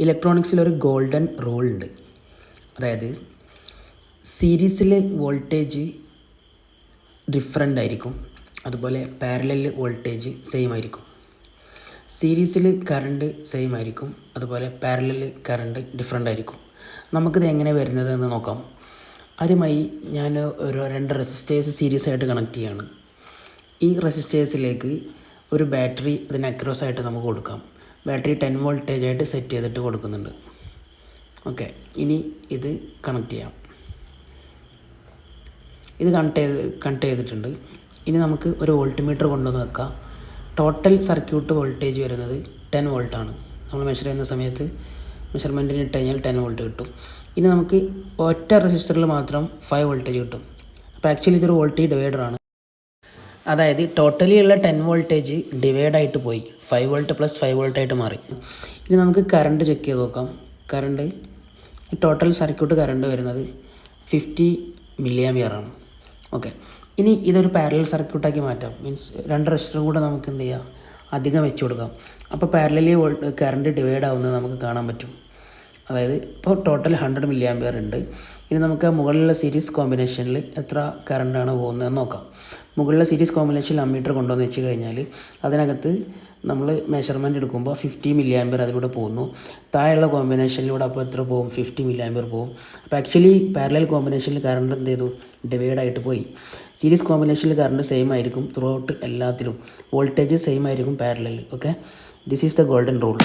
ഇലക്ട്രോണിക്സിലൊരു golden rule ഉണ്ട്. അതായത് സീരീസിലെ വോൾട്ടേജ് ഡിഫറൻ്റ് ആയിരിക്കും, അതുപോലെ പാരലൽ വോൾട്ടേജ് സെയിം ആയിരിക്കും. സീരീസിൽ കറണ്ട് സെയിം ആയിരിക്കും, അതുപോലെ പാരലൽ കറണ്ട് ഡിഫറൻ്റ് ആയിരിക്കും. നമുക്കിത് എങ്ങനെ വരുന്നതെന്ന് നോക്കാം. ആദ്യമായി ഞാൻ ഒരു 2 റെസിസ്റ്റേഴ്സ് സീരീസ് ആയിട്ട് കണക്ട് ചെയ്യുകയാണ്. ഈ റെസിസ്റ്റേഴ്സിലേക്ക് ഒരു ബാറ്ററി അതിന് അക്രോസ് ആയിട്ട് നമുക്ക് കൊടുക്കാം. ബാറ്ററി 10 വോൾട്ടേജ് ആയിട്ട് സെറ്റ് ചെയ്തിട്ട് കൊടുക്കുന്നുണ്ട്. ഓക്കെ, ഇനി ഇത് കണക്ട് ചെയ്യാം. ഇത് കണക്ട് ചെയ്തിട്ടുണ്ട്. ഇനി നമുക്ക് ഒരു വോൾട്ട്മീറ്റർ കൊണ്ടുവന്ന് വെക്കാം. ടോട്ടൽ സർക്യൂട്ട് വോൾട്ടേജ് വരുന്നത് 10 വോൾട്ടാണ്. നമ്മൾ മെഷർ ചെയ്യുന്ന സമയത്ത് മെഷർമെൻറ്റിന് ഇട്ട് കഴിഞ്ഞാൽ 10 വോൾട്ട് കിട്ടും. ഇനി നമുക്ക് ഒറ്റ റെസിസ്റ്ററിൽ മാത്രം 5 വോൾട്ടേജ് കിട്ടും. അപ്പോൾ ആക്ച്വലി ഇതൊരു വോൾട്ടേജ് ഡിവൈഡറാണ്. അതായത് ടോട്ടലി ഉള്ള 10 വോൾട്ടേജ് ഡിവൈഡായിട്ട് പോയി 5 വോൾട്ട് പ്ലസ് 5 വോൾട്ടായിട്ട് മാറി. ഇനി നമുക്ക് കറണ്ട് ചെക്ക് ചെയ്ത് നോക്കാം. കറണ്ട് ടോട്ടൽ സർക്യൂട്ട് കറണ്ട് വരുന്നത് 50 മില്ലി ആമ്പിയറാണ്. ഓക്കെ, ഇനി ഇതൊരു പാരലൽ സർക്യൂട്ടാക്കി മാറ്റാം. മീൻസ് 2 റെസിസ്റ്ററും കൂടെ നമുക്ക് എന്ത് ചെയ്യാം, അധികം വെച്ച് കൊടുക്കാം. അപ്പോൾ പാരലലി കറണ്ട് ഡിവൈഡ് ആവുന്നത് നമുക്ക് കാണാൻ പറ്റും. അതായത് ഇപ്പോൾ ടോട്ടൽ 100 മില്ലി ആമ്പിയർ ഉണ്ട്. ഇനി നമുക്ക് മുകളിലുള്ള സീരീസ് കോമ്പിനേഷനിൽ എത്ര കറണ്ടാണ് പോകുന്നതെന്ന് നോക്കാം. മുകളിലെ സീരീസ് കോമ്പിനേഷനിൽ അമ്മീറ്റർ കൊണ്ടുവന്ന് വെച്ച് കഴിഞ്ഞാൽ അതിനകത്ത് നമ്മൾ മെഷർമെൻറ്റ് എടുക്കുമ്പോൾ 50 മില്ലി ആമ്പിയർ അതിലൂടെ പോകുന്നു. താഴെയുള്ള കോമ്പിനേഷനിലൂടെ അപ്പോൾ എത്ര പോകും, 50 മില്ലി ആമ്പിയർ പോകും. അപ്പോൾ ആക്ച്വലി പാരലൽ കോമ്പിനേഷനിൽ കറണ്ട് എന്ത് ചെയ്തു, ഡിവൈഡായിട്ട് പോയി. സീരീസ് കോമ്പിനേഷനിൽ കറണ്ട് സെയിം ആയിരിക്കും ത്രൂ ഔട്ട് എല്ലാത്തിലും. വോൾട്ടേജ് സെയിം ആയിരിക്കും parallel. Okay, this is the golden rule.